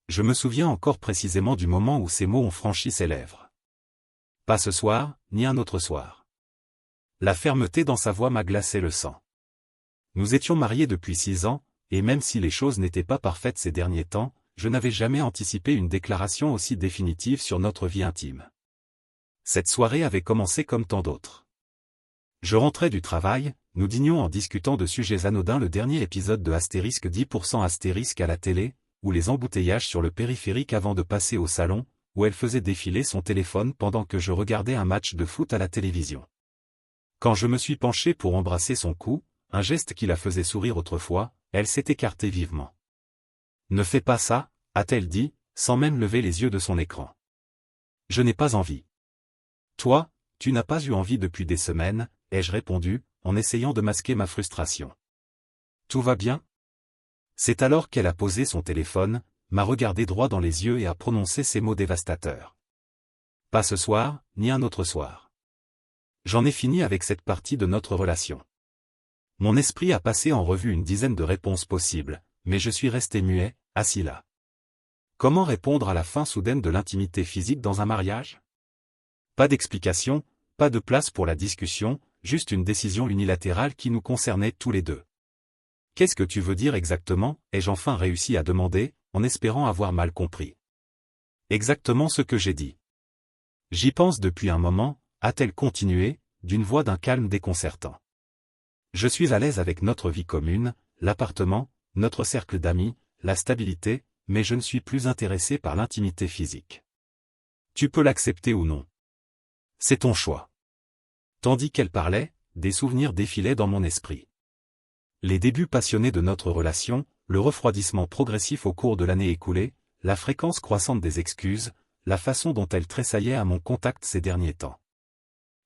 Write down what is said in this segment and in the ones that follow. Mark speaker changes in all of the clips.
Speaker 1: Je me souviens encore précisément du moment où ces mots ont franchi ses lèvres. Pas ce soir, ni un autre soir. La fermeté dans sa voix m'a glacé le sang. Nous étions mariés depuis 6 ans, et même si les choses n'étaient pas parfaites ces derniers temps, je n'avais jamais anticipé une déclaration aussi définitive sur notre vie intime. Cette soirée avait commencé comme tant d'autres. Je rentrais du travail, nous dînions en discutant de sujets anodins. Le dernier épisode de Astérisque 10% Astérisque à la télé, ou les embouteillages sur le périphérique avant de passer au salon, où elle faisait défiler son téléphone pendant que je regardais un match de foot à la télévision. Quand je me suis penché pour embrasser son cou, un geste qui la faisait sourire autrefois, elle s'est écartée vivement. « Ne fais pas ça », a-t-elle dit, sans même lever les yeux de son écran. « Je n'ai pas envie. »« Toi, tu n'as pas eu envie depuis des semaines », ai-je répondu, en essayant de masquer ma frustration. « Tout va bien ?» C'est alors qu'elle a posé son téléphone, m'a regardé droit dans les yeux et a prononcé ces mots dévastateurs. « Pas ce soir, ni un autre soir. » J'en ai fini avec cette partie de notre relation. Mon esprit a passé en revue une dizaine de réponses possibles, mais je suis resté muet, assis là. Comment répondre à la fin soudaine de l'intimité physique dans un mariage? Pas d'explication, pas de place pour la discussion, juste une décision unilatérale qui nous concernait tous les deux. « Qu'est-ce que tu veux dire exactement ?» ai-je enfin réussi à demander, en espérant avoir mal compris. « Exactement ce que j'ai dit. »« J'y pense depuis un moment », a-t-elle continué, d'une voix d'un calme déconcertant. « Je suis à l'aise avec notre vie commune, l'appartement, notre cercle d'amis, la stabilité, mais je ne suis plus intéressé par l'intimité physique. Tu peux l'accepter ou non. C'est ton choix. » Tandis qu'elle parlait, des souvenirs défilaient dans mon esprit. Les débuts passionnés de notre relation, le refroidissement progressif au cours de l'année écoulée, la fréquence croissante des excuses, la façon dont elle tressaillait à mon contact ces derniers temps.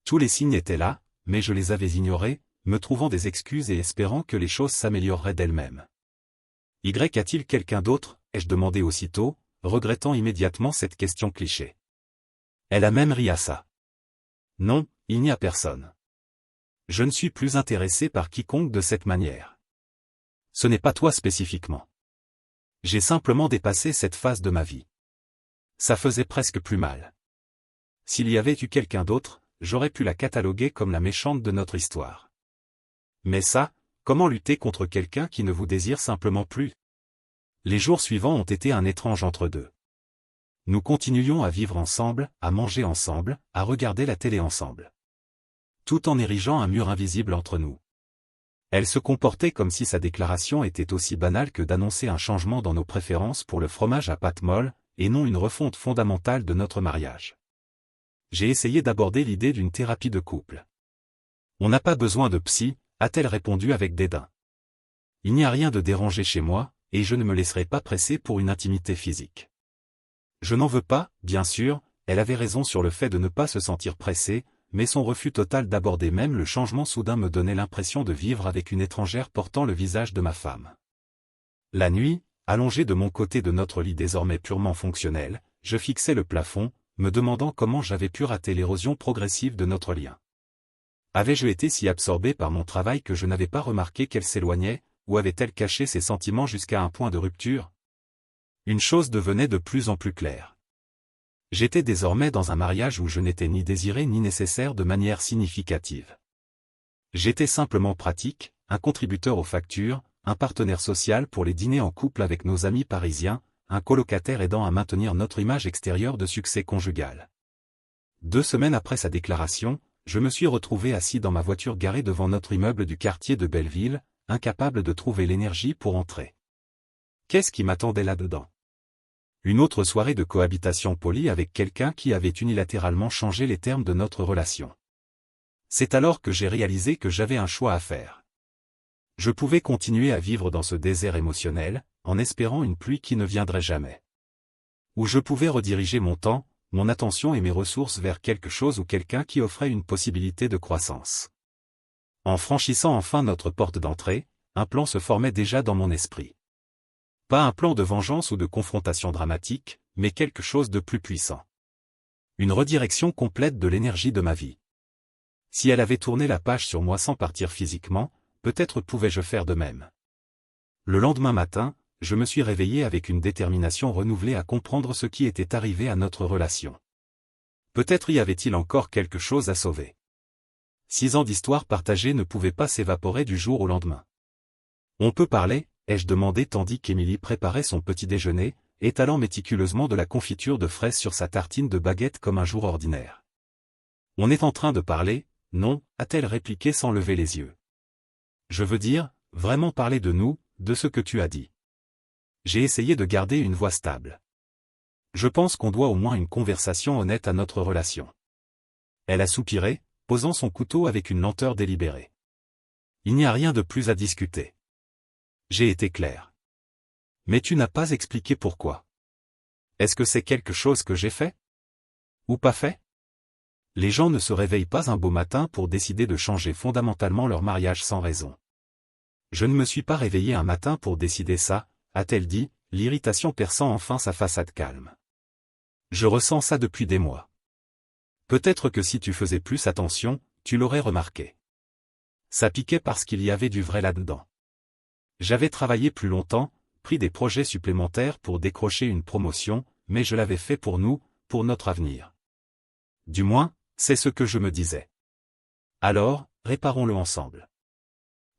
Speaker 1: Tous les signes étaient là, mais je les avais ignorés, me trouvant des excuses et espérant que les choses s'amélioreraient d'elles-mêmes. « Y a-t-il quelqu'un d'autre ?» ai-je demandé aussitôt, regrettant immédiatement cette question cliché. Elle a même ri à ça. « Non, il n'y a personne. Je ne suis plus intéressé par quiconque de cette manière. Ce n'est pas toi spécifiquement. J'ai simplement dépassé cette phase de ma vie. Ça faisait presque plus mal. S'il y avait eu quelqu'un d'autre, j'aurais pu la cataloguer comme la méchante de notre histoire. Mais ça, comment lutter contre quelqu'un qui ne vous désire simplement plus? Les jours suivants ont été un étrange entre-deux. Nous continuions à vivre ensemble, à manger ensemble, à regarder la télé ensemble. Tout en érigeant un mur invisible entre nous. Elle se comportait comme si sa déclaration était aussi banale que d'annoncer un changement dans nos préférences pour le fromage à pâte molle, et non une refonte fondamentale de notre mariage. J'ai essayé d'aborder l'idée d'une thérapie de couple. « On n'a pas besoin de psy », a-t-elle répondu avec dédain. « Il n'y a rien de dérangé chez moi, et je ne me laisserai pas presser pour une intimité physique. » Je n'en veux pas, bien sûr, elle avait raison sur le fait de ne pas se sentir pressée, mais son refus total d'aborder même le changement soudain me donnait l'impression de vivre avec une étrangère portant le visage de ma femme. La nuit, allongé de mon côté de notre lit désormais purement fonctionnel, je fixais le plafond, me demandant comment j'avais pu rater l'érosion progressive de notre lien. Avais-je été si absorbé par mon travail que je n'avais pas remarqué qu'elle s'éloignait, ou avait-elle caché ses sentiments jusqu'à un point de rupture? Une chose devenait de plus en plus claire. J'étais désormais dans un mariage où je n'étais ni désiré ni nécessaire de manière significative. J'étais simplement pratique, un contributeur aux factures, un partenaire social pour les dîners en couple avec nos amis parisiens, un colocataire aidant à maintenir notre image extérieure de succès conjugal. 2 semaines après sa déclaration, je me suis retrouvé assis dans ma voiture garée devant notre immeuble du quartier de Belleville, incapable de trouver l'énergie pour entrer. Qu'est-ce qui m'attendait là-dedans? Une autre soirée de cohabitation polie avec quelqu'un qui avait unilatéralement changé les termes de notre relation. C'est alors que j'ai réalisé que j'avais un choix à faire. Je pouvais continuer à vivre dans ce désert émotionnel, en espérant une pluie qui ne viendrait jamais. Ou je pouvais rediriger mon temps, mon attention et mes ressources vers quelque chose ou quelqu'un qui offrait une possibilité de croissance. En franchissant enfin notre porte d'entrée, un plan se formait déjà dans mon esprit. Pas un plan de vengeance ou de confrontation dramatique, mais quelque chose de plus puissant. Une redirection complète de l'énergie de ma vie. Si elle avait tourné la page sur moi sans partir physiquement, peut-être pouvais-je faire de même. Le lendemain matin, je me suis réveillé avec une détermination renouvelée à comprendre ce qui était arrivé à notre relation. Peut-être y avait-il encore quelque chose à sauver. 6 ans d'histoire partagée ne pouvaient pas s'évaporer du jour au lendemain. On peut parler, ai-je demandé tandis qu'Émilie préparait son petit déjeuner, étalant méticuleusement de la confiture de fraises sur sa tartine de baguette comme un jour ordinaire. On est en train de parler, non, a-t-elle répliqué sans lever les yeux. Je veux dire, vraiment parler de nous, de ce que tu as dit. J'ai essayé de garder une voix stable. Je pense qu'on doit au moins une conversation honnête à notre relation. Elle a soupiré, posant son couteau avec une lenteur délibérée. Il n'y a rien de plus à discuter. J'ai été clair. Mais tu n'as pas expliqué pourquoi. Est-ce que c'est quelque chose que j'ai fait? Ou pas fait? Les gens ne se réveillent pas un beau matin pour décider de changer fondamentalement leur mariage sans raison. Je ne me suis pas réveillé un matin pour décider ça, a-t-elle dit, l'irritation perçant enfin sa façade calme. Je ressens ça depuis des mois. Peut-être que si tu faisais plus attention, tu l'aurais remarqué. Ça piquait parce qu'il y avait du vrai là-dedans. J'avais travaillé plus longtemps, pris des projets supplémentaires pour décrocher une promotion, mais je l'avais fait pour nous, pour notre avenir. Du moins, c'est ce que je me disais. Alors, réparons-le ensemble.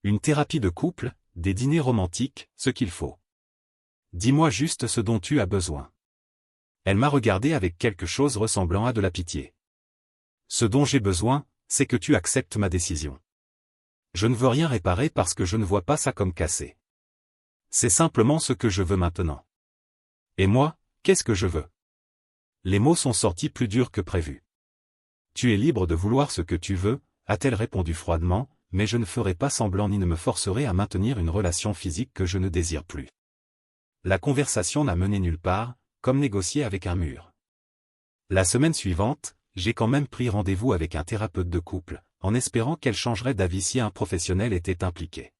Speaker 1: Une thérapie de couple, des dîners romantiques, ce qu'il faut. Dis-moi juste ce dont tu as besoin. Elle m'a regardé avec quelque chose ressemblant à de la pitié. Ce dont j'ai besoin, c'est que tu acceptes ma décision. Je ne veux rien réparer parce que je ne vois pas ça comme cassé. C'est simplement ce que je veux maintenant. Et moi, qu'est-ce que je veux? Les mots sont sortis plus durs que prévu. Tu es libre de vouloir ce que tu veux, a-t-elle répondu froidement, mais je ne ferai pas semblant ni ne me forcerai à maintenir une relation physique que je ne désire plus. La conversation n'a mené nulle part, comme négocier avec un mur. La semaine suivante, j'ai quand même pris rendez-vous avec un thérapeute de couple, en espérant qu'elle changerait d'avis si un professionnel était impliqué.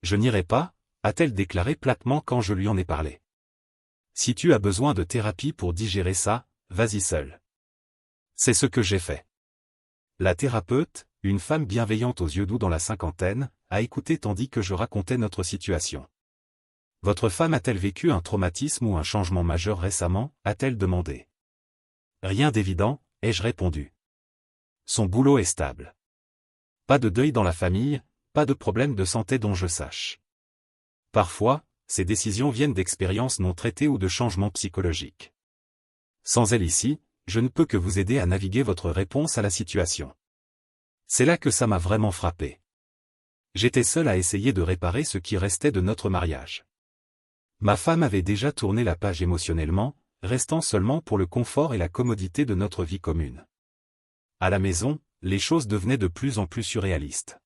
Speaker 1: Je n'irai pas, a-t-elle déclaré platement quand je lui en ai parlé. Si tu as besoin de thérapie pour digérer ça, vas-y seul. C'est ce que j'ai fait. La thérapeute, une femme bienveillante aux yeux doux dans la cinquantaine, a écouté tandis que je racontais notre situation. Votre femme a-t-elle vécu un traumatisme ou un changement majeur récemment, a-t-elle demandé. Rien d'évident, ai-je répondu. Son boulot est stable. Pas de deuil dans la famille, pas de problème de santé dont je sache. Parfois, ces décisions viennent d'expériences non traitées ou de changements psychologiques. Sans elle ici, je ne peux que vous aider à naviguer votre réponse à la situation. C'est là que ça m'a vraiment frappé. J'étais seul à essayer de réparer ce qui restait de notre mariage. Ma femme avait déjà tourné la page émotionnellement, restant seulement pour le confort et la commodité de notre vie commune. À la maison, les choses devenaient de plus en plus surréalistes.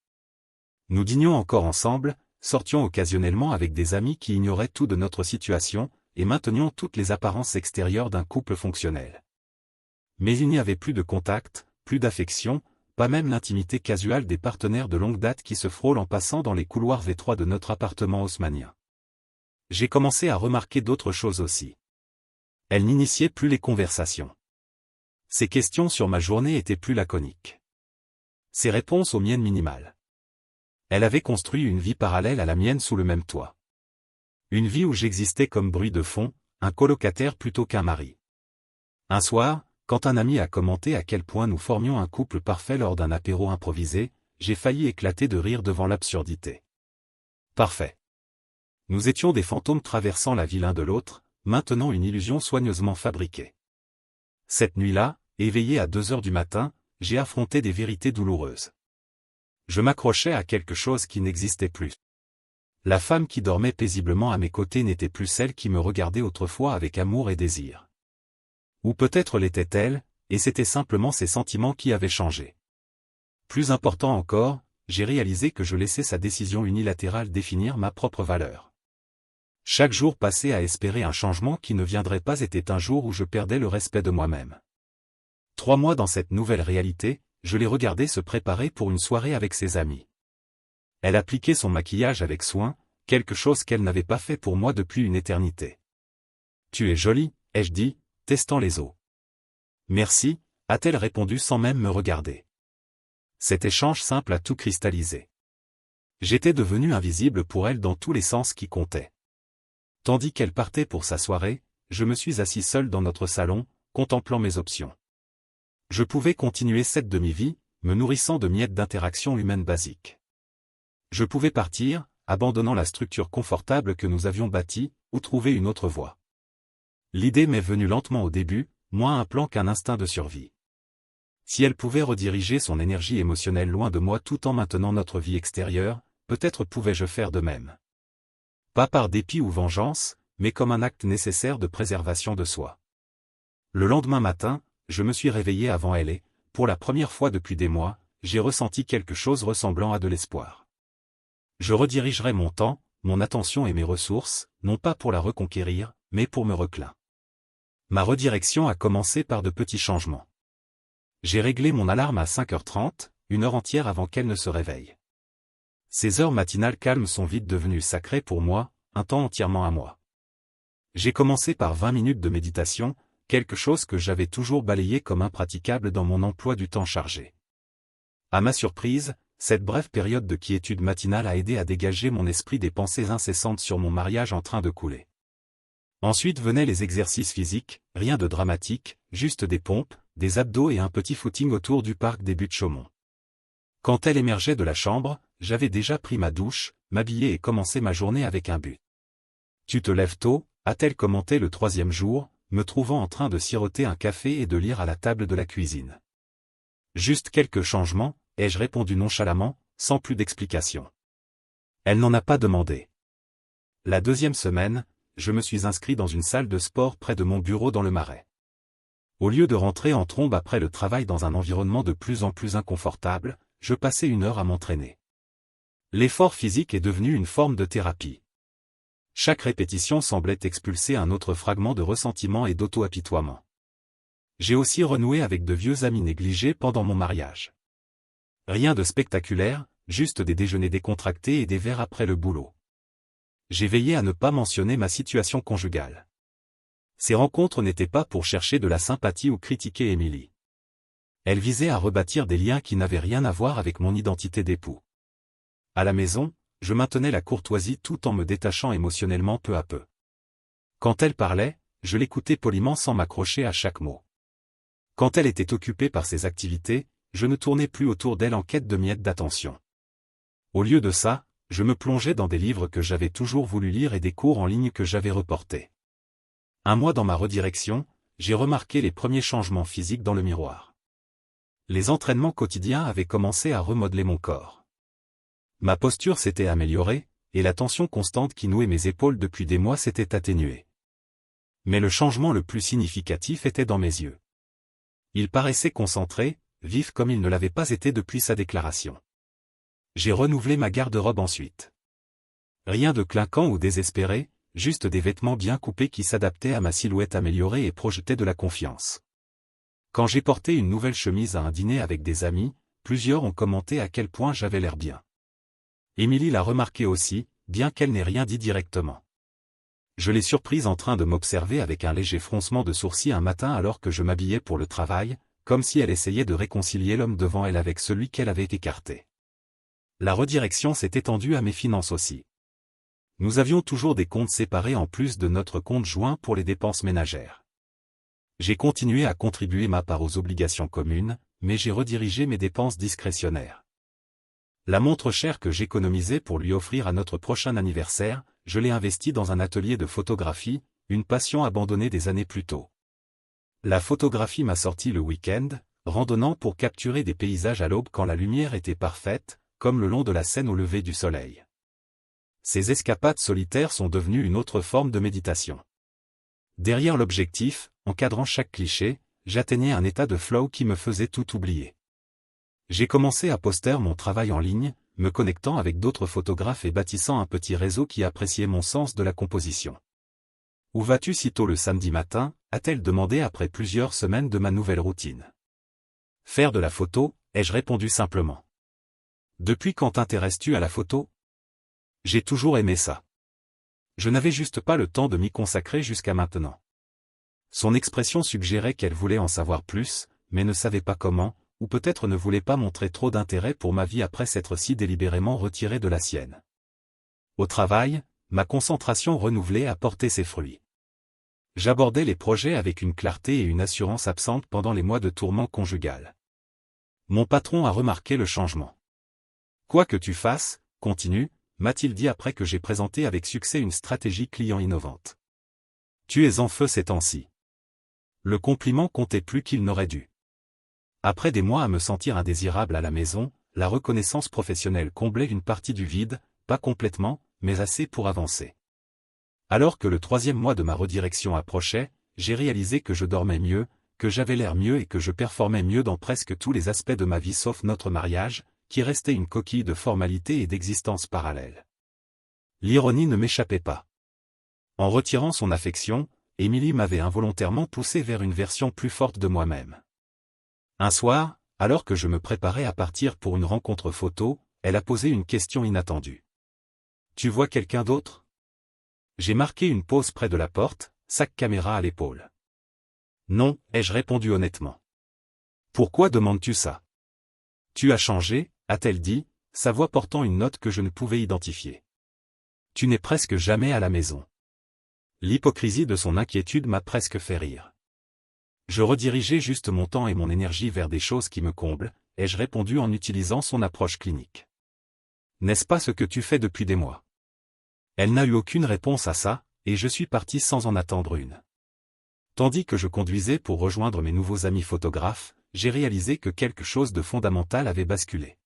Speaker 1: Nous dînions encore ensemble, sortions occasionnellement avec des amis qui ignoraient tout de notre situation, et maintenions toutes les apparences extérieures d'un couple fonctionnel. Mais il n'y avait plus de contact, plus d'affection, pas même l'intimité casuale des partenaires de longue date qui se frôlent en passant dans les couloirs étroits de notre appartement haussmannien. J'ai commencé à remarquer d'autres choses aussi. Elle n'initiait plus les conversations. Ses questions sur ma journée étaient plus laconiques. Ses réponses aux miennes minimales. Elle avait construit une vie parallèle à la mienne sous le même toit. Une vie où j'existais comme bruit de fond, un colocataire plutôt qu'un mari. Un soir, quand un ami a commenté à quel point nous formions un couple parfait lors d'un apéro improvisé, j'ai failli éclater de rire devant l'absurdité. Parfait. Nous étions des fantômes traversant la vie l'un de l'autre, maintenant une illusion soigneusement fabriquée. Cette nuit-là, éveillé à 2 heures du matin, j'ai affronté des vérités douloureuses. Je m'accrochais à quelque chose qui n'existait plus. La femme qui dormait paisiblement à mes côtés n'était plus celle qui me regardait autrefois avec amour et désir. Ou peut-être l'était-elle, et c'était simplement ses sentiments qui avaient changé. Plus important encore, j'ai réalisé que je laissais sa décision unilatérale définir ma propre valeur. Chaque jour passé à espérer un changement qui ne viendrait pas était un jour où je perdais le respect de moi-même. 3 mois dans cette nouvelle réalité, je l'ai regardée se préparer pour une soirée avec ses amis. Elle appliquait son maquillage avec soin, quelque chose qu'elle n'avait pas fait pour moi depuis une éternité. « Tu es jolie, ai-je dit, testant les os. »« Merci », a-t-elle répondu sans même me regarder. Cet échange simple a tout cristallisé. J'étais devenu invisible pour elle dans tous les sens qui comptaient. Tandis qu'elle partait pour sa soirée, je me suis assis seul dans notre salon, contemplant mes options. Je pouvais continuer cette demi-vie, me nourrissant de miettes d'interaction humaine basique. Je pouvais partir, abandonnant la structure confortable que nous avions bâtie, ou trouver une autre voie. L'idée m'est venue lentement au début, moins un plan qu'un instinct de survie. Si elle pouvait rediriger son énergie émotionnelle loin de moi tout en maintenant notre vie extérieure, peut-être pouvais-je faire de même. Pas par dépit ou vengeance, mais comme un acte nécessaire de préservation de soi. Le lendemain matin, je me suis réveillé avant elle et, pour la première fois depuis des mois, j'ai ressenti quelque chose ressemblant à de l'espoir. Je redirigerai mon temps, mon attention et mes ressources, non pas pour la reconquérir, mais pour me reclin. Ma redirection a commencé par de petits changements. J'ai réglé mon alarme à 5h30, une heure entière avant qu'elle ne se réveille. Ces heures matinales calmes sont vite devenues sacrées pour moi, un temps entièrement à moi. J'ai commencé par 20 minutes de méditation, quelque chose que j'avais toujours balayé comme impraticable dans mon emploi du temps chargé. À ma surprise, cette brève période de quiétude matinale a aidé à dégager mon esprit des pensées incessantes sur mon mariage en train de couler. Ensuite venaient les exercices physiques, rien de dramatique, juste des pompes, des abdos et un petit footing autour du parc des Buttes-Chaumont. Quand elle émergeait de la chambre, j'avais déjà pris ma douche, m'habillé et commencé ma journée avec un but. « Tu te lèves tôt ?» a-t-elle commenté le 3e jour, me trouvant en train de siroter un café et de lire à la table de la cuisine. Juste quelques changements, ai-je répondu nonchalamment, sans plus d'explication. Elle n'en a pas demandé. La 2e semaine, je me suis inscrit dans une salle de sport près de mon bureau dans le Marais. Au lieu de rentrer en trombe après le travail dans un environnement de plus en plus inconfortable, je passais 1 heure à m'entraîner. L'effort physique est devenu une forme de thérapie. Chaque répétition semblait expulser un autre fragment de ressentiment et d'auto-apitoiement. J'ai aussi renoué avec de vieux amis négligés pendant mon mariage. Rien de spectaculaire, juste des déjeuners décontractés et des verres après le boulot. J'ai veillé à ne pas mentionner ma situation conjugale. Ces rencontres n'étaient pas pour chercher de la sympathie ou critiquer Émilie. Elles visaient à rebâtir des liens qui n'avaient rien à voir avec mon identité d'époux. À la maison, je maintenais la courtoisie tout en me détachant émotionnellement peu à peu. Quand elle parlait, je l'écoutais poliment sans m'accrocher à chaque mot. Quand elle était occupée par ses activités, je ne tournais plus autour d'elle en quête de miettes d'attention. Au lieu de ça, je me plongeais dans des livres que j'avais toujours voulu lire et des cours en ligne que j'avais reportés. 1 mois dans ma redirection, j'ai remarqué les premiers changements physiques dans le miroir. Les entraînements quotidiens avaient commencé à remodeler mon corps. Ma posture s'était améliorée, et la tension constante qui nouait mes épaules depuis des mois s'était atténuée. Mais le changement le plus significatif était dans mes yeux. Ils paraissaient concentrés, vifs comme ils ne l'avaient pas été depuis sa déclaration. J'ai renouvelé ma garde-robe ensuite. Rien de clinquant ou désespéré, juste des vêtements bien coupés qui s'adaptaient à ma silhouette améliorée et projetaient de la confiance. Quand j'ai porté une nouvelle chemise à un dîner avec des amis, plusieurs ont commenté à quel point j'avais l'air bien. Émilie l'a remarqué aussi, bien qu'elle n'ait rien dit directement. Je l'ai surprise en train de m'observer avec un léger froncement de sourcils un matin alors que je m'habillais pour le travail, comme si elle essayait de réconcilier l'homme devant elle avec celui qu'elle avait écarté. La redirection s'est étendue à mes finances aussi. Nous avions toujours des comptes séparés en plus de notre compte joint pour les dépenses ménagères. J'ai continué à contribuer ma part aux obligations communes, mais j'ai redirigé mes dépenses discrétionnaires. La montre chère que j'économisais pour lui offrir à notre prochain anniversaire, je l'ai investie dans un atelier de photographie, une passion abandonnée des années plus tôt. La photographie m'a sorti le week-end, randonnant pour capturer des paysages à l'aube quand la lumière était parfaite, comme le long de la Seine au lever du soleil. Ces escapades solitaires sont devenues une autre forme de méditation. Derrière l'objectif, encadrant chaque cliché, j'atteignais un état de flow qui me faisait tout oublier. J'ai commencé à poster mon travail en ligne, me connectant avec d'autres photographes et bâtissant un petit réseau qui appréciait mon sens de la composition. « Où vas-tu si tôt le samedi matin ?» a-t-elle demandé après plusieurs semaines de ma nouvelle routine. « Faire de la photo ?» ai-je répondu simplement. « Depuis quand t'intéresses-tu à la photo ?» J'ai toujours aimé ça. Je n'avais juste pas le temps de m'y consacrer jusqu'à maintenant. Son expression suggérait qu'elle voulait en savoir plus, mais ne savait pas comment, ou peut-être ne voulait pas montrer trop d'intérêt pour ma vie après s'être si délibérément retirée de la sienne. Au travail, ma concentration renouvelée a porté ses fruits. J'abordais les projets avec une clarté et une assurance absentes pendant les mois de tourment conjugal. Mon patron a remarqué le changement. Quoi que tu fasses, continue, m'a-t-il dit après que j'ai présenté avec succès une stratégie client innovante. Tu es en feu ces temps-ci. Le compliment comptait plus qu'il n'aurait dû. Après des mois à me sentir indésirable à la maison, la reconnaissance professionnelle comblait une partie du vide, pas complètement, mais assez pour avancer. Alors que le 3e mois de ma redirection approchait, j'ai réalisé que je dormais mieux, que j'avais l'air mieux et que je performais mieux dans presque tous les aspects de ma vie sauf notre mariage, qui restait une coquille de formalité et d'existence parallèle. L'ironie ne m'échappait pas. En retirant son affection, Émilie m'avait involontairement poussé vers une version plus forte de moi-même. Un soir, alors que je me préparais à partir pour une rencontre photo, elle a posé une question inattendue. « Tu vois quelqu'un d'autre ?» J'ai marqué une pause près de la porte, sac caméra à l'épaule. « Non, ai-je répondu honnêtement. »« Pourquoi demandes-tu ça ?»« Tu as changé, a-t-elle dit, sa voix portant une note que je ne pouvais identifier. « Tu n'es presque jamais à la maison. » L'hypocrisie de son inquiétude m'a presque fait rire. Je redirigeais juste mon temps et mon énergie vers des choses qui me comblent, ai-je répondu en utilisant son approche clinique. « N'est-ce pas ce que tu fais depuis des mois ?» Elle n'a eu aucune réponse à ça, et je suis parti sans en attendre une. Tandis que je conduisais pour rejoindre mes nouveaux amis photographes, j'ai réalisé que quelque chose de fondamental avait basculé.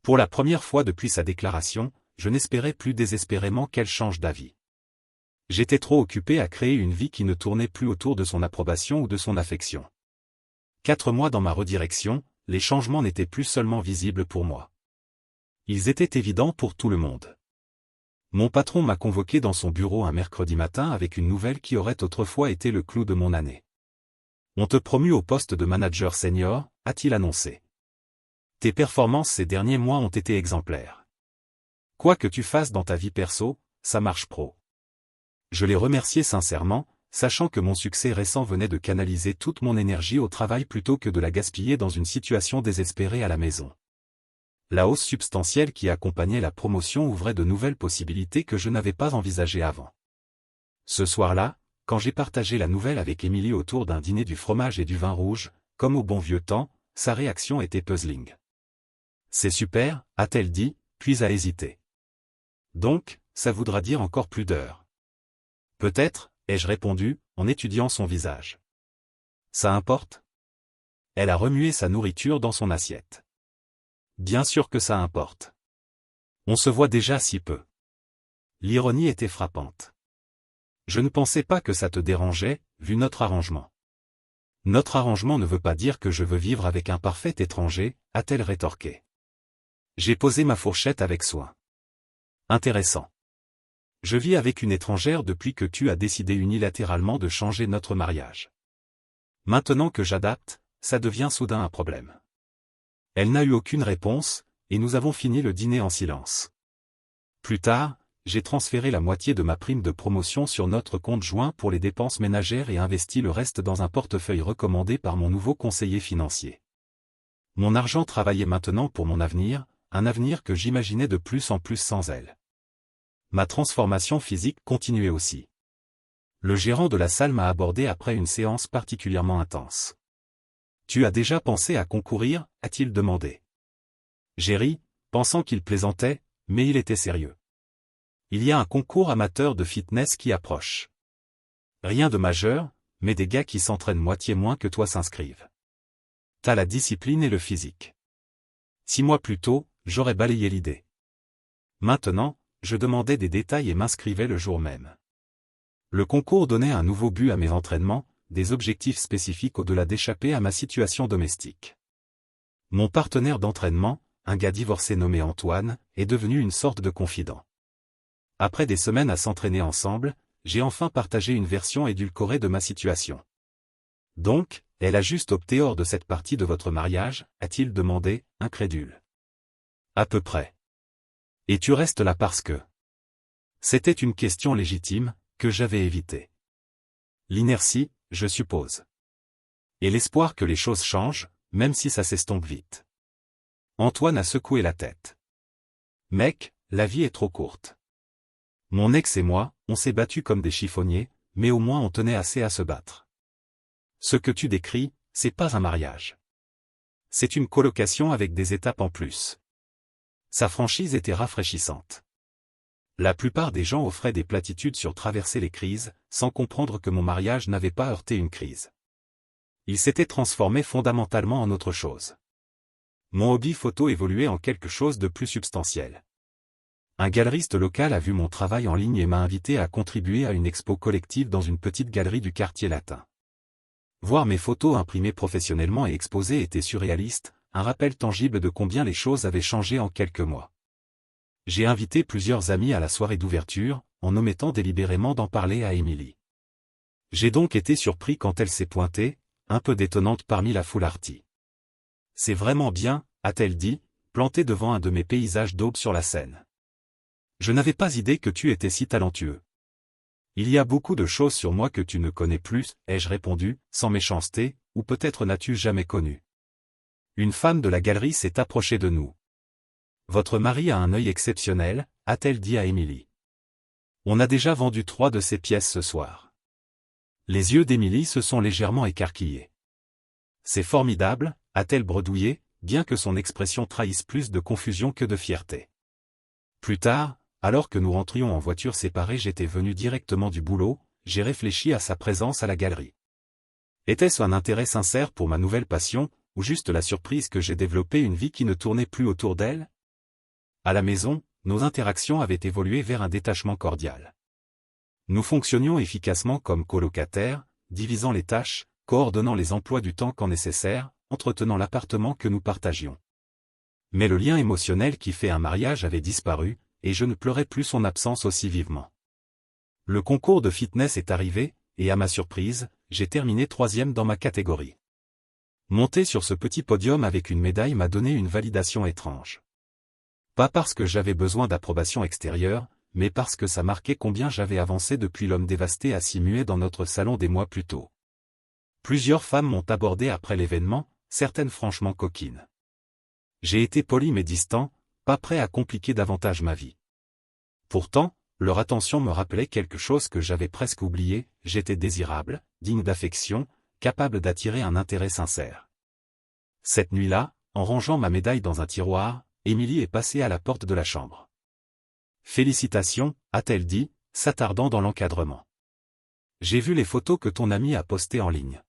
Speaker 1: Pour la première fois depuis sa déclaration, je n'espérais plus désespérément qu'elle change d'avis. J'étais trop occupé à créer une vie qui ne tournait plus autour de son approbation ou de son affection. 4 mois dans ma redirection, les changements n'étaient plus seulement visibles pour moi. Ils étaient évidents pour tout le monde. Mon patron m'a convoqué dans son bureau un mercredi matin avec une nouvelle qui aurait autrefois été le clou de mon année. « On te promut au poste de manager senior », a-t-il annoncé. « Tes performances ces derniers mois ont été exemplaires. Quoi que tu fasses dans ta vie perso, ça marche pro. » Je l'ai remercié sincèrement, sachant que mon succès récent venait de canaliser toute mon énergie au travail plutôt que de la gaspiller dans une situation désespérée à la maison. La hausse substantielle qui accompagnait la promotion ouvrait de nouvelles possibilités que je n'avais pas envisagées avant. Ce soir-là, quand j'ai partagé la nouvelle avec Émilie autour d'un dîner du fromage et du vin rouge, comme au bon vieux temps, sa réaction était puzzling. « C'est super », a-t-elle dit, puis a hésité. « Donc, ça voudra dire encore plus d'heures. » « Peut-être », ai-je répondu, en étudiant son visage. « Ça importe ?» Elle a remué sa nourriture dans son assiette. « Bien sûr que ça importe. On se voit déjà si peu. » L'ironie était frappante. « Je ne pensais pas que ça te dérangeait, vu notre arrangement. »« Notre arrangement ne veut pas dire que je veux vivre avec un parfait étranger, a-t-elle rétorqué. J'ai posé ma fourchette avec soin. « Intéressant. Je vis avec une étrangère depuis que tu as décidé unilatéralement de changer notre mariage. Maintenant que j'adapte, ça devient soudain un problème. » Elle n'a eu aucune réponse, et nous avons fini le dîner en silence. Plus tard, j'ai transféré la moitié de ma prime de promotion sur notre compte joint pour les dépenses ménagères et investi le reste dans un portefeuille recommandé par mon nouveau conseiller financier. Mon argent travaillait maintenant pour mon avenir, un avenir que j'imaginais de plus en plus sans elle. Ma transformation physique continuait aussi. Le gérant de la salle m'a abordé après une séance particulièrement intense. « Tu as déjà pensé à concourir ?» a-t-il demandé. J'ai ri, pensant qu'il plaisantait, mais il était sérieux. « Il y a un concours amateur de fitness qui approche. Rien de majeur, mais des gars qui s'entraînent moitié moins que toi s'inscrivent. T'as la discipline et le physique. 6 mois plus tôt, j'aurais balayé l'idée. Maintenant, je demandais des détails et m'inscrivais le jour même. Le concours donnait un nouveau but à mes entraînements, des objectifs spécifiques au-delà d'échapper à ma situation domestique. Mon partenaire d'entraînement, un gars divorcé nommé Antoine, est devenu une sorte de confident. Après des semaines à s'entraîner ensemble, j'ai enfin partagé une version édulcorée de ma situation. « Donc, elle a juste opté hors de cette partie de votre mariage ?» a-t-il demandé, incrédule. « À peu près. Et tu restes là parce que... » C'était une question légitime, que j'avais évitée. L'inertie, je suppose. Et l'espoir que les choses changent, même si ça s'estompe vite. Antoine a secoué la tête. « Mec, la vie est trop courte. Mon ex et moi, on s'est battus comme des chiffonniers, mais au moins on tenait assez à se battre. Ce que tu décris, c'est pas un mariage. C'est une colocation avec des étapes en plus. Sa franchise était rafraîchissante. La plupart des gens offraient des platitudes sur traverser les crises, sans comprendre que mon mariage n'avait pas heurté une crise. Il s'était transformé fondamentalement en autre chose. Mon hobby photo évoluait en quelque chose de plus substantiel. Un galeriste local a vu mon travail en ligne et m'a invité à contribuer à une expo collective dans une petite galerie du quartier latin. Voir mes photos imprimées professionnellement et exposées était surréaliste, un rappel tangible de combien les choses avaient changé en quelques mois. J'ai invité plusieurs amis à la soirée d'ouverture, en omettant délibérément d'en parler à Émilie. J'ai donc été surpris quand elle s'est pointée, un peu détonnante parmi la foule artie. « C'est vraiment bien », a-t-elle dit, plantée devant un de mes paysages d'aube sur la Seine. « Je n'avais pas idée que tu étais si talentueux. » « Il y a beaucoup de choses sur moi que tu ne connais plus, ai-je répondu, sans méchanceté, ou peut-être n'as-tu jamais connu. Une femme de la galerie s'est approchée de nous. « Votre mari a un œil exceptionnel », a-t-elle dit à Émilie. « On a déjà vendu 3 de ses pièces ce soir. » Les yeux d'Émilie se sont légèrement écarquillés. « C'est formidable », a-t-elle bredouillé, bien que son expression trahisse plus de confusion que de fierté. Plus tard, alors que nous rentrions en voiture séparée, j'étais venu directement du boulot, j'ai réfléchi à sa présence à la galerie. Était-ce un intérêt sincère pour ma nouvelle passion, ou juste la surprise que j'ai développé une vie qui ne tournait plus autour d'elle? À la maison, nos interactions avaient évolué vers un détachement cordial. Nous fonctionnions efficacement comme colocataires, divisant les tâches, coordonnant les emplois du temps quand nécessaire, entretenant l'appartement que nous partagions. Mais le lien émotionnel qui fait un mariage avait disparu, et je ne pleurais plus son absence aussi vivement. Le concours de fitness est arrivé, et à ma surprise, j'ai terminé 3e dans ma catégorie. Monter sur ce petit podium avec une médaille m'a donné une validation étrange. Pas parce que j'avais besoin d'approbation extérieure, mais parce que ça marquait combien j'avais avancé depuis l'homme dévasté assis muet dans notre salon des mois plus tôt. Plusieurs femmes m'ont abordé après l'événement, certaines franchement coquines. J'ai été poli mais distant, pas prêt à compliquer davantage ma vie. Pourtant, leur attention me rappelait quelque chose que j'avais presque oublié, j'étais désirable, digne d'affection, capable d'attirer un intérêt sincère. Cette nuit-là, en rangeant ma médaille dans un tiroir, Émilie est passée à la porte de la chambre. « Félicitations », a-t-elle dit, s'attardant dans l'encadrement. « J'ai vu les photos que ton ami a postées en ligne. »«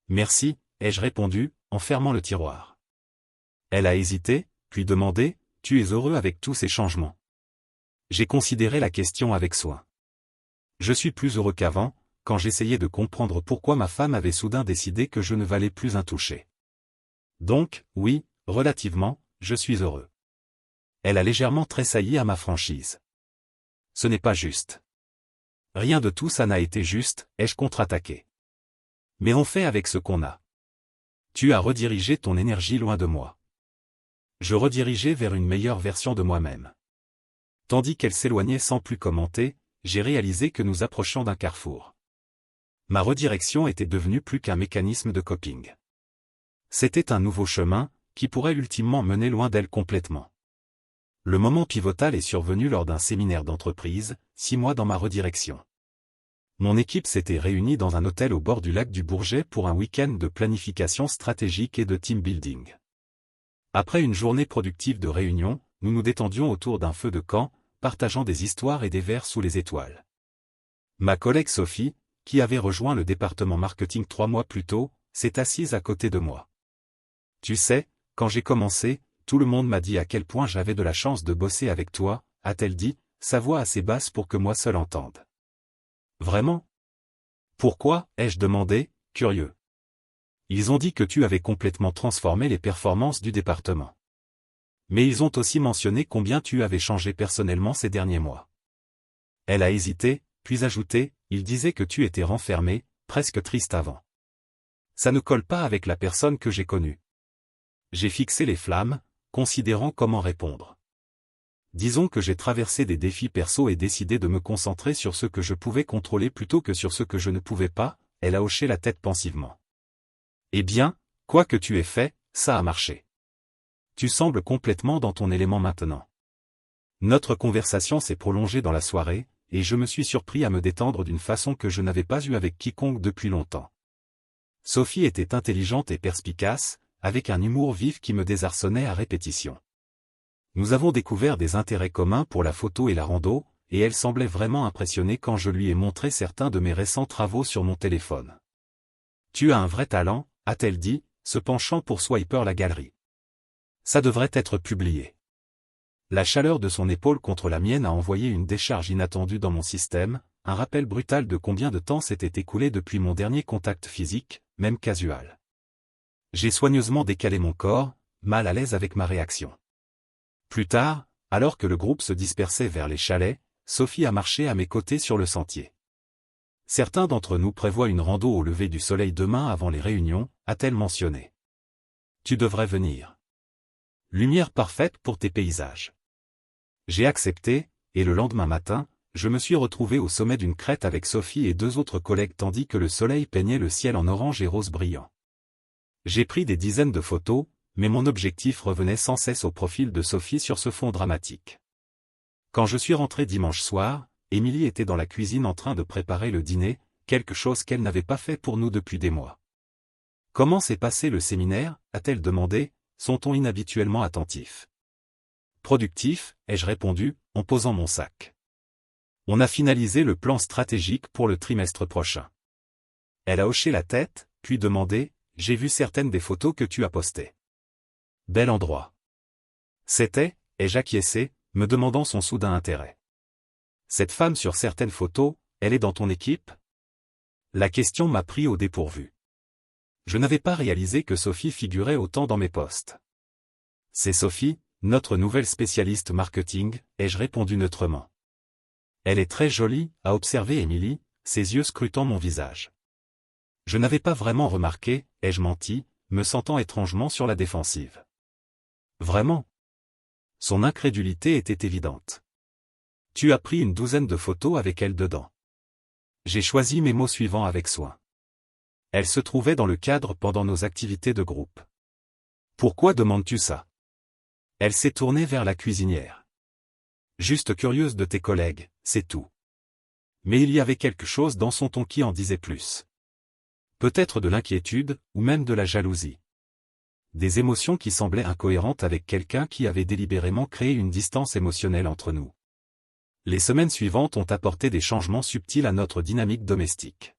Speaker 1: Merci », ai-je répondu, en fermant le tiroir. Elle a hésité, puis demandé, « Tu es heureux avec tous ces changements ?» J'ai considéré la question avec soin. Je suis plus heureux qu'avant, quand j'essayais de comprendre pourquoi ma femme avait soudain décidé que je ne valais plus un toucher. Donc, oui, relativement, je suis heureux. Elle a légèrement tressailli à ma franchise. Ce n'est pas juste. Rien de tout ça n'a été juste, ai-je contre-attaqué. Mais on fait avec ce qu'on a. Tu as redirigé ton énergie loin de moi. Je redirigeais vers une meilleure version de moi-même. Tandis qu'elle s'éloignait sans plus commenter, j'ai réalisé que nous approchions d'un carrefour. Ma redirection était devenue plus qu'un mécanisme de coping. C'était un nouveau chemin, qui pourrait ultimement mener loin d'elle complètement. Le moment pivotal est survenu lors d'un séminaire d'entreprise, 6 mois dans ma redirection. Mon équipe s'était réunie dans un hôtel au bord du lac du Bourget pour un week-end de planification stratégique et de team building. Après une journée productive de réunions, nous nous détendions autour d'un feu de camp, partageant des histoires et des verres sous les étoiles. Ma collègue Sophie, qui avait rejoint le département marketing 3 mois plus tôt, s'est assise à côté de moi. Tu sais, quand j'ai commencé, tout le monde m'a dit à quel point j'avais de la chance de bosser avec toi, a-t-elle dit, sa voix assez basse pour que moi seul entende. Vraiment? Pourquoi, ai-je demandé, curieux. Ils ont dit que tu avais complètement transformé les performances du département. Mais ils ont aussi mentionné combien tu avais changé personnellement ces derniers mois. Elle a hésité, puis ajouté, ils disaient que tu étais renfermé, presque triste avant. Ça ne colle pas avec la personne que j'ai connue. J'ai fixé les flammes, considérant comment répondre. Disons que j'ai traversé des défis perso et décidé de me concentrer sur ce que je pouvais contrôler plutôt que sur ce que je ne pouvais pas, elle a hoché la tête pensivement. Eh bien, quoi que tu aies fait, ça a marché. Tu sembles complètement dans ton élément maintenant. Notre conversation s'est prolongée dans la soirée, et je me suis surpris à me détendre d'une façon que je n'avais pas eue avec quiconque depuis longtemps. Sophie était intelligente et perspicace, avec un humour vif qui me désarçonnait à répétition. Nous avons découvert des intérêts communs pour la photo et la rando, et elle semblait vraiment impressionnée quand je lui ai montré certains de mes récents travaux sur mon téléphone. « Tu as un vrai talent », a-t-elle dit, se penchant pour swiper la galerie. « Ça devrait être publié. » La chaleur de son épaule contre la mienne a envoyé une décharge inattendue dans mon système, un rappel brutal de combien de temps s'était écoulé depuis mon dernier contact physique, même casual. J'ai soigneusement décalé mon corps, mal à l'aise avec ma réaction. Plus tard, alors que le groupe se dispersait vers les chalets, Sophie a marché à mes côtés sur le sentier. Certains d'entre nous prévoient une rando au lever du soleil demain avant les réunions, a-t-elle mentionné. Tu devrais venir. Lumière parfaite pour tes paysages. J'ai accepté, et le lendemain matin, je me suis retrouvé au sommet d'une crête avec Sophie et 2 autres collègues tandis que le soleil peignait le ciel en orange et rose brillant. J'ai pris des dizaines de photos, mais mon objectif revenait sans cesse au profil de Sophie sur ce fond dramatique. Quand je suis rentré dimanche soir, Émilie était dans la cuisine en train de préparer le dîner, quelque chose qu'elle n'avait pas fait pour nous depuis des mois. « Comment s'est passé le séminaire ?» a-t-elle demandé, son ton inhabituellement attentif. « Productif », ai-je répondu, en posant mon sac. « On a finalisé le plan stratégique pour le trimestre prochain. » Elle a hoché la tête, puis demandé, « J'ai vu certaines des photos que tu as postées. » Bel endroit. C'était, ai-je acquiescé, me demandant son soudain intérêt. Cette femme sur certaines photos, elle est dans ton équipe? La question m'a pris au dépourvu. Je n'avais pas réalisé que Sophie figurait autant dans mes posts. C'est Sophie, notre nouvelle spécialiste marketing, ai-je répondu neutrement. Elle est très jolie, a observé Émilie, ses yeux scrutant mon visage. Je n'avais pas vraiment remarqué, ai-je menti, me sentant étrangement sur la défensive. Vraiment? Son incrédulité était évidente. Tu as pris une douzaine de photos avec elle dedans. J'ai choisi mes mots suivants avec soin. Elle se trouvait dans le cadre pendant nos activités de groupe. Pourquoi demandes-tu ça? Elle s'est tournée vers la cuisinière. Juste curieuse de tes collègues, c'est tout. Mais il y avait quelque chose dans son ton qui en disait plus. Peut-être de l'inquiétude, ou même de la jalousie. Des émotions qui semblaient incohérentes avec quelqu'un qui avait délibérément créé une distance émotionnelle entre nous. Les semaines suivantes ont apporté des changements subtils à notre dynamique domestique.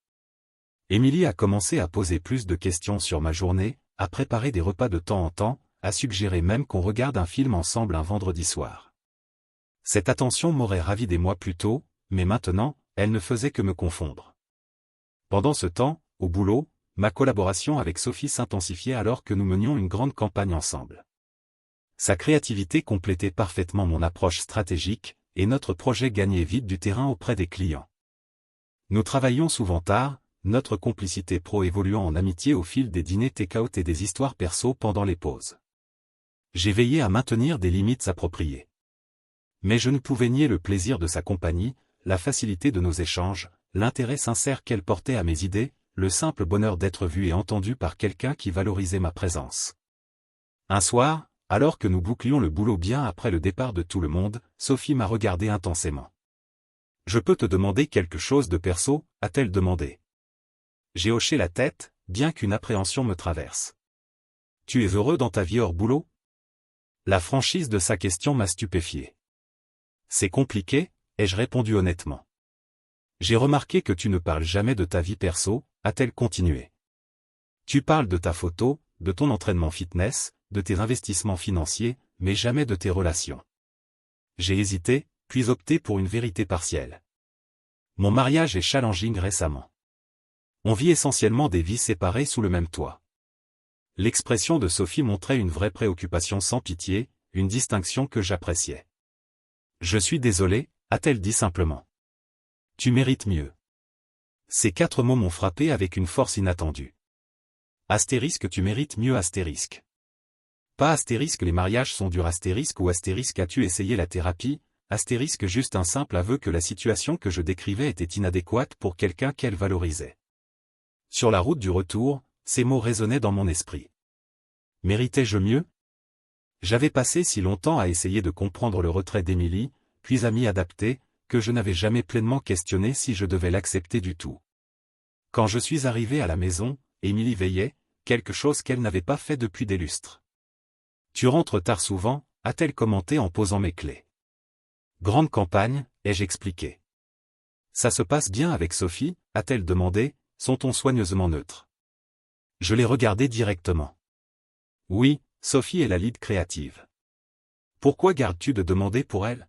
Speaker 1: Émilie a commencé à poser plus de questions sur ma journée, à préparer des repas de temps en temps, à suggérer même qu'on regarde un film ensemble un vendredi soir. Cette attention m'aurait ravi des mois plus tôt, mais maintenant, elle ne faisait que me confondre. Pendant ce temps, au boulot, ma collaboration avec Sophie s'intensifiait alors que nous menions une grande campagne ensemble. Sa créativité complétait parfaitement mon approche stratégique, et notre projet gagnait vite du terrain auprès des clients. Nous travaillions souvent tard, notre complicité pro évoluant en amitié au fil des dîners take-out et des histoires perso pendant les pauses. J'ai veillé à maintenir des limites appropriées. Mais je ne pouvais nier le plaisir de sa compagnie, la facilité de nos échanges, l'intérêt sincère qu'elle portait à mes idées, le simple bonheur d'être vu et entendu par quelqu'un qui valorisait ma présence. Un soir, alors que nous bouclions le boulot bien après le départ de tout le monde, Sophie m'a regardé intensément. « Je peux te demander quelque chose de perso ?» a-t-elle demandé. J'ai hoché la tête, bien qu'une appréhension me traverse. « Tu es heureux dans ta vie hors boulot ?» La franchise de sa question m'a stupéfié. « C'est compliqué ?» ai-je répondu honnêtement. « J'ai remarqué que tu ne parles jamais de ta vie perso », a-t-elle continué. « Tu parles de ta photo, de ton entraînement fitness, de tes investissements financiers, mais jamais de tes relations. » J'ai hésité, puis opté pour une vérité partielle. Mon mariage est challenging récemment. On vit essentiellement des vies séparées sous le même toit. L'expression de Sophie montrait une vraie préoccupation sans pitié, une distinction que j'appréciais. « Je suis désolé », a-t-elle dit simplement. « Tu mérites mieux. » Ces 4 mots m'ont frappé avec une force inattendue. Astérisque tu mérites mieux astérisque. Pas astérisque les mariages sont durs astérisque ou astérisque as-tu essayé la thérapie, astérisque juste un simple aveu que la situation que je décrivais était inadéquate pour quelqu'un qu'elle valorisait. Sur la route du retour, ces mots résonnaient dans mon esprit. Méritais-je mieux? J'avais passé si longtemps à essayer de comprendre le retrait d'Émilie, puis à m'y adapter, que je n'avais jamais pleinement questionné si je devais l'accepter du tout. Quand je suis arrivé à la maison, Émilie veillait, quelque chose qu'elle n'avait pas fait depuis des lustres. « Tu rentres tard souvent », a-t-elle commenté en posant mes clés. « Grande campagne », ai-je expliqué. « Ça se passe bien avec Sophie ?» a-t-elle demandé, son ton soigneusement neutre. Je l'ai regardé directement. « Oui, Sophie est la lead créative. »« Pourquoi gardes-tu de demander pour elle ?»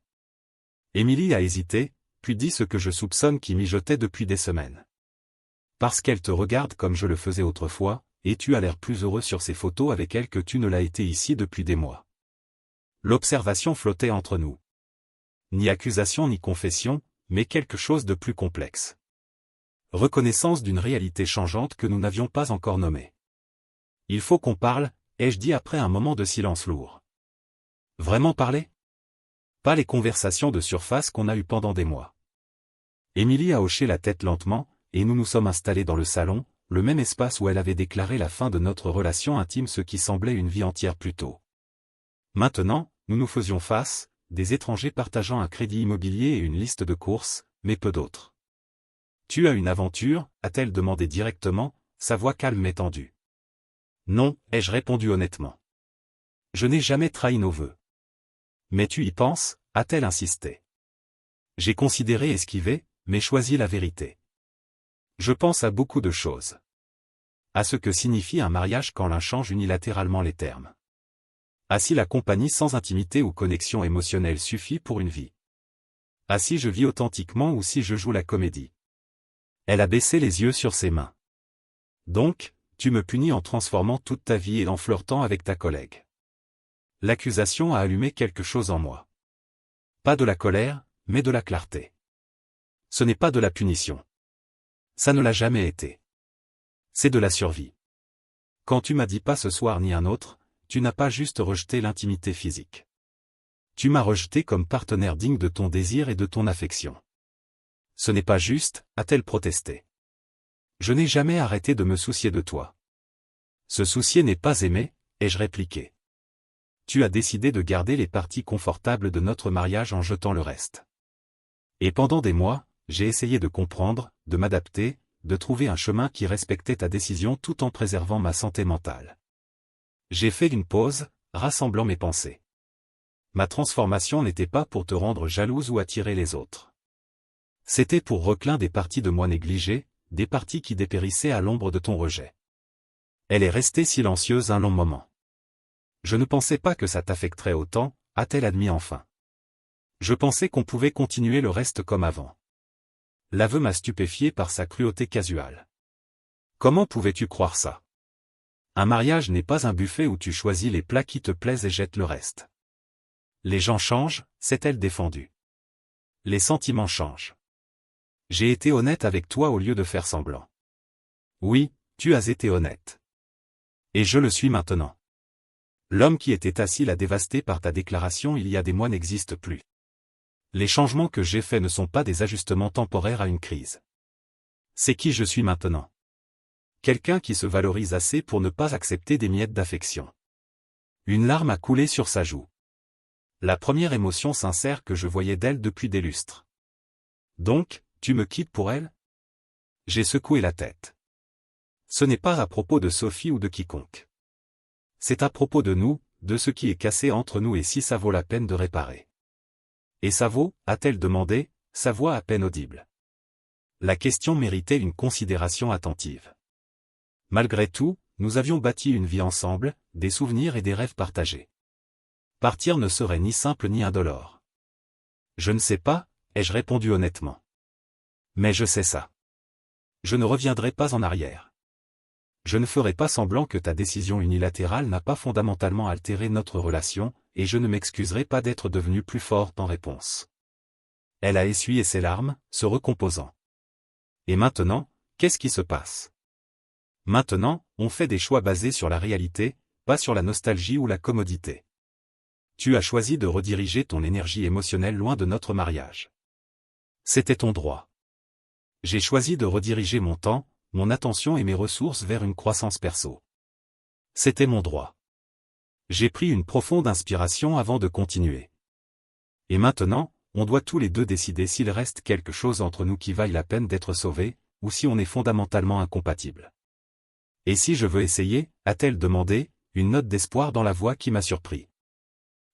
Speaker 1: Émilie a hésité, puis dit ce que je soupçonne qui mijotait depuis des semaines. « Parce qu'elle te regarde comme je le faisais autrefois, et tu as l'air plus heureux sur ces photos avec elle que tu ne l'as été ici depuis des mois. » L'observation flottait entre nous. Ni accusation ni confession, mais quelque chose de plus complexe. Reconnaissance d'une réalité changeante que nous n'avions pas encore nommée. « Il faut qu'on parle », ai-je dit après un moment de silence lourd. « Vraiment parler ? Pas les conversations de surface qu'on a eues pendant des mois. » Émilie a hoché la tête lentement, et nous nous sommes installés dans le salon, le même espace où elle avait déclaré la fin de notre relation intime, ce qui semblait une vie entière plus tôt. Maintenant, nous nous faisions face, des étrangers partageant un crédit immobilier et une liste de courses, mais peu d'autres. « Tu as une aventure ?» a-t-elle demandé directement, sa voix calme et tendue. « Non », ai-je répondu honnêtement. « Je n'ai jamais trahi nos vœux. »« Mais tu y penses ?» a-t-elle insisté. J'ai considéré esquiver, mais choisi la vérité. Je pense à beaucoup de choses. À ce que signifie un mariage quand l'un change unilatéralement les termes. À si la compagnie sans intimité ou connexion émotionnelle suffit pour une vie. À si je vis authentiquement ou si je joue la comédie. Elle a baissé les yeux sur ses mains. Donc, tu me punis en transformant toute ta vie et en flirtant avec ta collègue. L'accusation a allumé quelque chose en moi. Pas de la colère, mais de la clarté. Ce n'est pas de la punition. Ça ne l'a jamais été. C'est de la survie. Quand tu m'as dit pas ce soir ni un autre, tu n'as pas juste rejeté l'intimité physique. Tu m'as rejeté comme partenaire digne de ton désir et de ton affection. Ce n'est pas juste, a-t-elle protesté. Je n'ai jamais arrêté de me soucier de toi. Se soucier n'est pas aimer, ai-je répliqué. Tu as décidé de garder les parties confortables de notre mariage en jetant le reste. Et pendant des mois, j'ai essayé de comprendre, de m'adapter, de trouver un chemin qui respectait ta décision tout en préservant ma santé mentale. J'ai fait une pause, rassemblant mes pensées. Ma transformation n'était pas pour te rendre jalouse ou attirer les autres. C'était pour reclin des parties de moi négligées, des parties qui dépérissaient à l'ombre de ton rejet. Elle est restée silencieuse un long moment. Je ne pensais pas que ça t'affecterait autant, a-t-elle admis enfin. Je pensais qu'on pouvait continuer le reste comme avant. L'aveu m'a stupéfié par sa cruauté casuale. Comment pouvais-tu croire ça? Un mariage n'est pas un buffet où tu choisis les plats qui te plaisent et jettes le reste. Les gens changent, s'est-elle défendue. Les sentiments changent. J'ai été honnête avec toi au lieu de faire semblant. Oui, tu as été honnête. Et je le suis maintenant. L'homme qui était assis là dévasté par ta déclaration il y a des mois n'existe plus. Les changements que j'ai faits ne sont pas des ajustements temporaires à une crise. C'est qui je suis maintenant. Quelqu'un qui se valorise assez pour ne pas accepter des miettes d'affection. Une larme a coulé sur sa joue. La première émotion sincère que je voyais d'elle depuis des lustres. Donc, tu me quittes pour elle? J'ai secoué la tête. Ce n'est pas à propos de Sophie ou de quiconque. C'est à propos de nous, de ce qui est cassé entre nous et si ça vaut la peine de réparer. Et ça vaut, a-t-elle demandé, sa voix à peine audible. La question méritait une considération attentive. Malgré tout, nous avions bâti une vie ensemble, des souvenirs et des rêves partagés. Partir ne serait ni simple ni indolore. Je ne sais pas, ai-je répondu honnêtement. Mais je sais ça. Je ne reviendrai pas en arrière. Je ne ferai pas semblant que ta décision unilatérale n'a pas fondamentalement altéré notre relation, et je ne m'excuserai pas d'être devenu plus forte en réponse. Elle a essuyé ses larmes, se recomposant. Et maintenant, qu'est-ce qui se passe? Maintenant, on fait des choix basés sur la réalité, pas sur la nostalgie ou la commodité. Tu as choisi de rediriger ton énergie émotionnelle loin de notre mariage. C'était ton droit. J'ai choisi de rediriger mon temps, mon attention et mes ressources vers une croissance perso. C'était mon droit. J'ai pris une profonde inspiration avant de continuer. Et maintenant, on doit tous les deux décider s'il reste quelque chose entre nous qui vaille la peine d'être sauvé, ou si on est fondamentalement incompatibles. Et si je veux essayer, a-t-elle demandé, une note d'espoir dans la voix qui m'a surpris.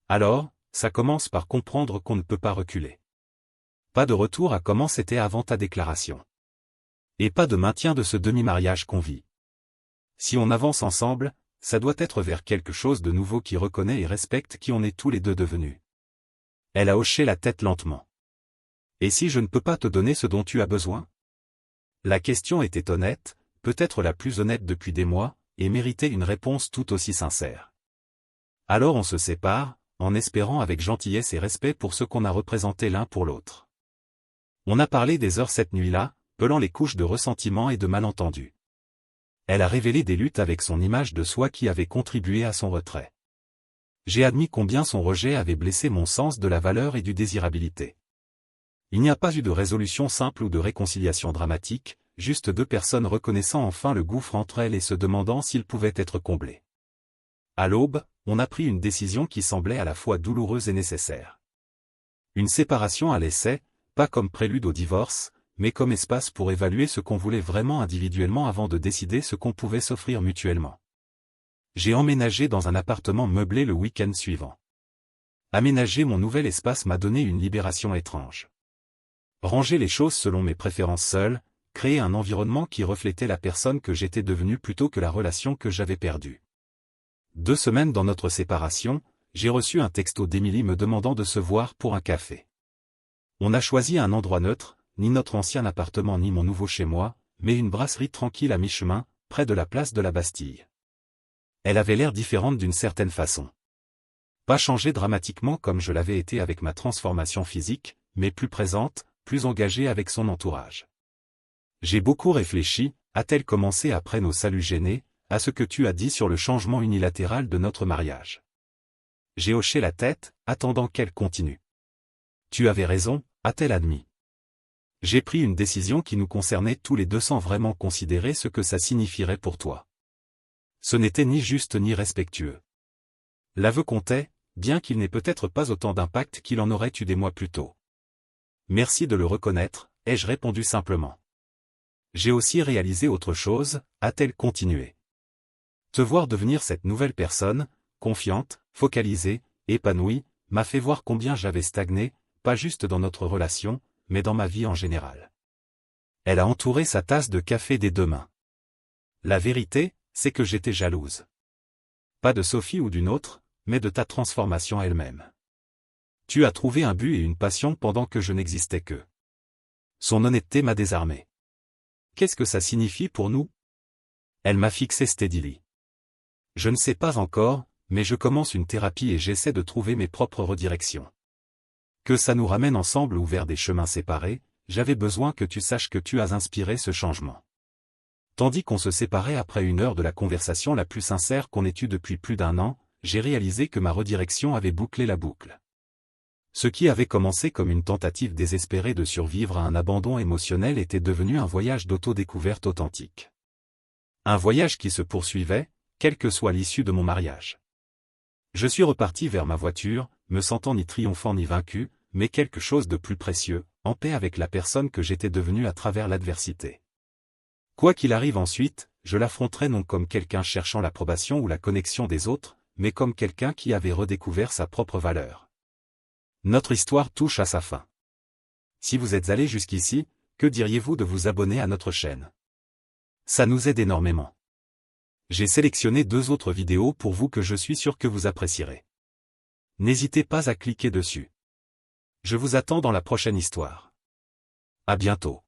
Speaker 1: Alors, ça commence par comprendre qu'on ne peut pas reculer. Pas de retour à comment c'était avant ta déclaration. Et pas de maintien de ce demi-mariage qu'on vit. Si on avance ensemble, ça doit être vers quelque chose de nouveau qui reconnaît et respecte qui on est tous les deux devenus. Elle a hoché la tête lentement. Et si je ne peux pas te donner ce dont tu as besoin? La question était honnête, peut-être la plus honnête depuis des mois, et méritait une réponse tout aussi sincère. Alors on se sépare, en espérant avec gentillesse et respect pour ce qu'on a représenté l'un pour l'autre. On a parlé des heures cette nuit-là, pelant les couches de ressentiment et de malentendus. Elle a révélé des luttes avec son image de soi qui avaient contribué à son retrait. J'ai admis combien son rejet avait blessé mon sens de la valeur et du désirabilité. Il n'y a pas eu de résolution simple ou de réconciliation dramatique, juste deux personnes reconnaissant enfin le gouffre entre elles et se demandant s'il pouvait être comblé. À l'aube, on a pris une décision qui semblait à la fois douloureuse et nécessaire. Une séparation à l'essai, pas comme prélude au divorce, mais comme espace pour évaluer ce qu'on voulait vraiment individuellement avant de décider ce qu'on pouvait s'offrir mutuellement. J'ai emménagé dans un appartement meublé le week-end suivant. Aménager mon nouvel espace m'a donné une libération étrange. Ranger les choses selon mes préférences seules, créer un environnement qui reflétait la personne que j'étais devenue plutôt que la relation que j'avais perdue. 2 semaines dans notre séparation, j'ai reçu un texto d'Émilie me demandant de se voir pour un café. On a choisi un endroit neutre, ni notre ancien appartement ni mon nouveau chez moi, mais une brasserie tranquille à mi-chemin, près de la place de la Bastille. Elle avait l'air différente d'une certaine façon. Pas changée dramatiquement comme je l'avais été avec ma transformation physique, mais plus présente, plus engagée avec son entourage. J'ai beaucoup réfléchi, a-t-elle commencé après nos saluts gênés, à ce que tu as dit sur le changement unilatéral de notre mariage. J'ai hoché la tête, attendant qu'elle continue. Tu avais raison, a-t-elle admis. J'ai pris une décision qui nous concernait tous les deux sans vraiment considérer ce que ça signifierait pour toi. Ce n'était ni juste ni respectueux. L'aveu comptait, bien qu'il n'ait peut-être pas autant d'impact qu'il en aurait eu des mois plus tôt. Merci de le reconnaître, ai-je répondu simplement. J'ai aussi réalisé autre chose, a-t-elle continué. Te voir devenir cette nouvelle personne, confiante, focalisée, épanouie, m'a fait voir combien j'avais stagné, pas juste dans notre relation, mais dans ma vie en général. Elle a entouré sa tasse de café des 2 mains. La vérité, c'est que j'étais jalouse. Pas de Sophie ou d'une autre, mais de ta transformation elle-même. Tu as trouvé un but et une passion pendant que je n'existais que. Son honnêteté m'a désarmé. Qu'est-ce que ça signifie pour nous? Elle m'a fixé steadily. Je ne sais pas encore, mais je commence une thérapie et j'essaie de trouver mes propres redirections. Que ça nous ramène ensemble ou vers des chemins séparés, j'avais besoin que tu saches que tu as inspiré ce changement. Tandis qu'on se séparait après 1 heure de la conversation la plus sincère qu'on ait eue depuis plus d'1 an, j'ai réalisé que ma redirection avait bouclé la boucle. Ce qui avait commencé comme une tentative désespérée de survivre à un abandon émotionnel était devenu un voyage d'autodécouverte authentique. Un voyage qui se poursuivait, quelle que soit l'issue de mon mariage. Je suis reparti vers ma voiture, me sentant ni triomphant ni vaincu, mais quelque chose de plus précieux, en paix avec la personne que j'étais devenue à travers l'adversité. Quoi qu'il arrive ensuite, je l'affronterai non comme quelqu'un cherchant l'approbation ou la connexion des autres, mais comme quelqu'un qui avait redécouvert sa propre valeur. Notre histoire touche à sa fin. Si vous êtes allé jusqu'ici, que diriez-vous de vous abonner à notre chaîne? Ça nous aide énormément. J'ai sélectionné 2 autres vidéos pour vous que je suis sûr que vous apprécierez. N'hésitez pas à cliquer dessus. Je vous attends dans la prochaine histoire. À bientôt.